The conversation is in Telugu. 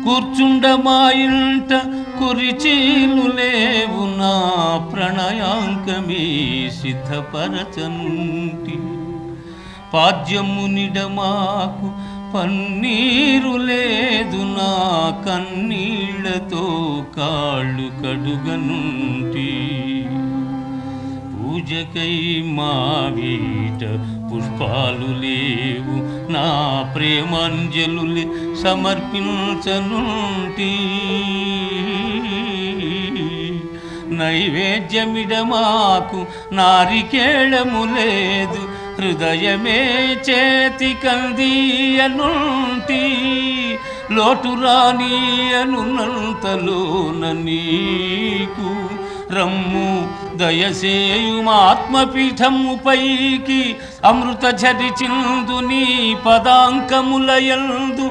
కూర్చుండమా ఇంట కురిచీలు లేవు నా ప్రణయాంకమీ సిద్ధపరచనుంటి పాద్యమునిడమాకు పన్నీరు లేదు నా కన్నీళ్లతో కాళ్ళు కడుగనుంటి పూజకై మా వీట పుష్పాలు లేవు నా ప్రేమాంజలులే సమర్పించనుంటి నైవేద్యమిడమాకు నారికేళము లేదు హృదయమే చేతి కందీయనుంటి లోటు రానియనున్నంతలోన నీకు రమ్ము దయసేయుమాత్మపీఠము పైకి అమృత ఝరి చిందు నీ పదాంకములయందు